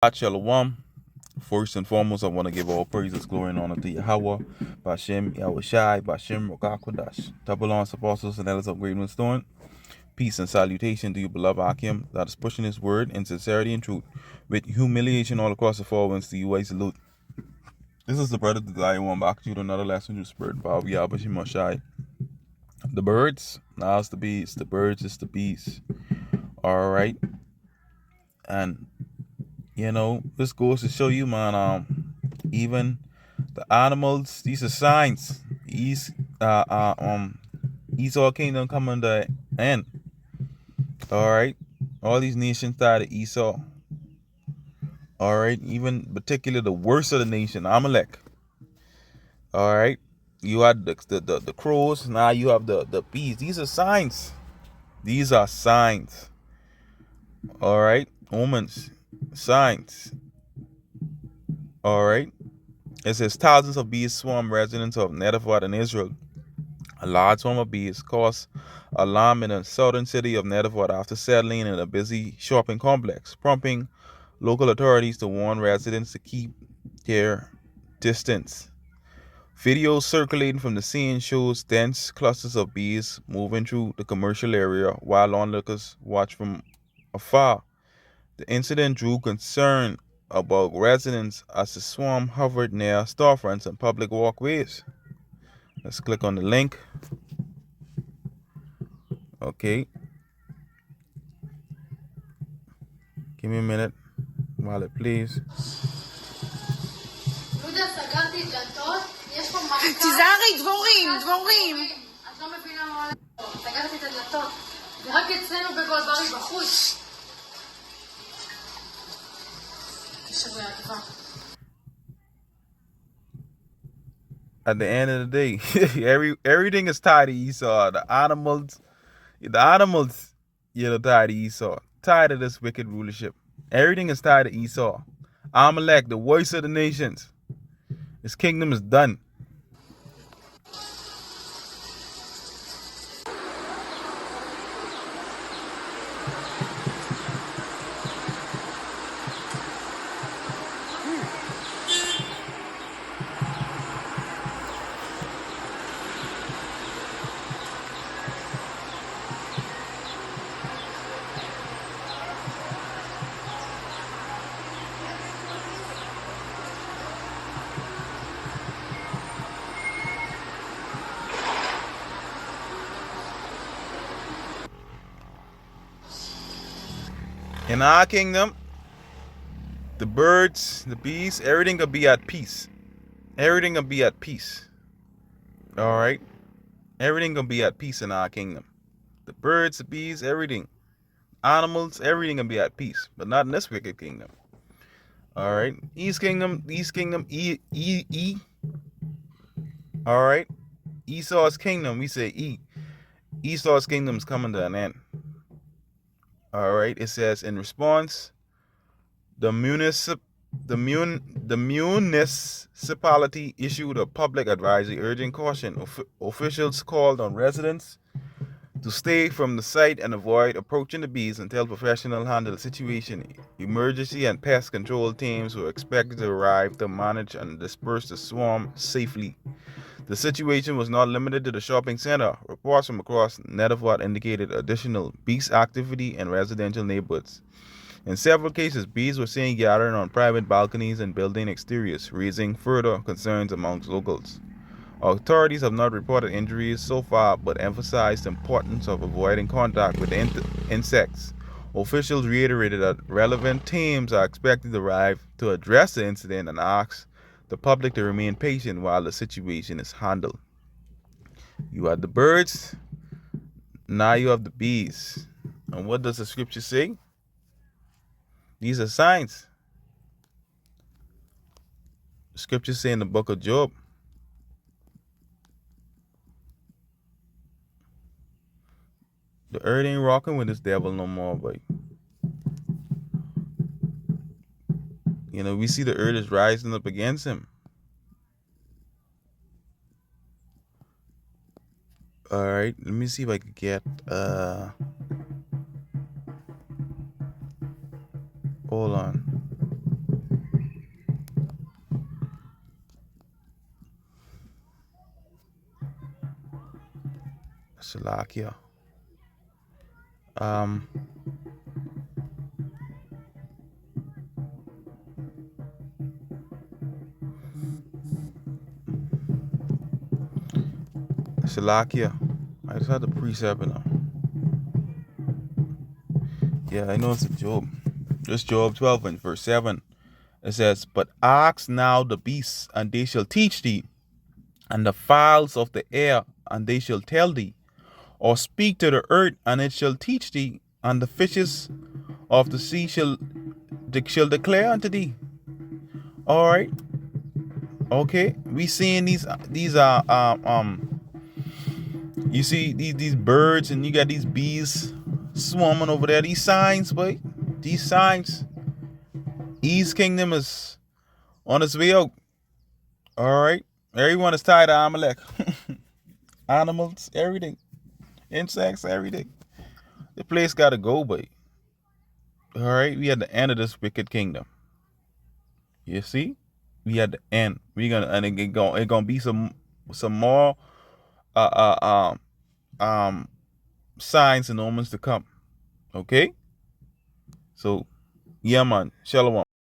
Shalom. First and foremost, I want to give all praises, glory, and honor to Yahweh, Bashem, Yahushai, Bashem, Rokakodash. Double honors, apostles, and elders of great and stone. Peace and salutation to you, beloved Akim, that is pushing his word in sincerity and truth, with humiliation all across the four winds to you, I salute. This is the brother that I want back to you to another lesson to spirit, Bob Yahbashim Moshai. The birds, now it's the bees. The birds is the bees. Alright. And this goes to show you, man, even the animals, these are signs. Esau kingdom coming to the end. Alright. All these nations died of Esau. Alright, even particularly the worst of the nation, Amalek. Alright. You had the crows, now you have the bees. These are signs. These are signs. Alright. Omens. Signs. Alright. It says thousands of bees swarm residents of Netivot in Israel. A large swarm of bees caused alarm in the southern city of Netivot after settling in a busy shopping complex, prompting local authorities to warn residents to keep their distance. Videos circulating from the scene shows dense clusters of bees moving through the commercial area while onlookers watch from afar. The incident drew concern about residents as the swarm hovered near storefronts and public walkways. Let's click on the link. Okay. Give me a minute while it plays. תיזהרי, דבורים. את לא מבינה מה עולה פה. סגרתי את הדלתות. ורק אצלנו בגולברי בחוץ. תשבי עקבה. At the end of the day, everything is tied to Esau. The animals, tied to Esau. Tied to this wicked rulership. Everything is tied to Esau. Amalek, the voice of the nations. His kingdom is done. In our kingdom, the birds, the bees, everything will be at peace. Everything will be at peace. Alright? Everything will be at peace in our kingdom. The birds, the bees, everything. Animals, everything will be at peace. But not in this wicked kingdom. Alright? East kingdom, E. Alright? Esau's kingdom, we say E. Esau's kingdom is coming to an end. Alright, it says in response, the municipality issued a public advisory urging caution. Officials called on residents to stay from the site and avoid approaching the bees until professionals handle the situation. Emergency and pest control teams were expected to arrive to manage and disperse the swarm safely. The situation was not limited to the shopping center. Reports from across Netivot indicated additional bees activity in residential neighborhoods. In several cases, bees were seen gathering on private balconies and building exteriors, raising further concerns amongst locals. Authorities have not reported injuries so far, but emphasized the importance of avoiding contact with insects. Officials reiterated that relevant teams are expected to arrive to address the incident and asked the public to remain patient while the situation is handled. You have the birds, now you have the bees. And what does the scripture say? These are signs. The scriptures say in the book of Job, the earth ain't rocking with this devil no more, but we see the earth is rising up against him. Alright, let me see if I can get hold on. Slovakia. Um, Slovakia. I just had the precept now. Yeah, I know it's a Job. This Job 12 and verse 7. It says, "But ask now the beasts, and they shall teach thee, and the fowls of the air, and they shall tell thee. Or speak to the earth, and it shall teach thee, and the fishes of the sea shall declare unto thee." All right, okay. We seeing these are you see these birds, and you got these bees swarming over there. These signs, boy. These signs. East Kingdom is on its way out. All right. Everyone is tired of Amalek. Animals, everything. Insects, everything. The place gotta go, boy. All right. We at the end of this wicked kingdom. You see? We at the end. We gonna and it gonna be some more uh uh signs and omens to come. Okay? So yeah, man. Shalom.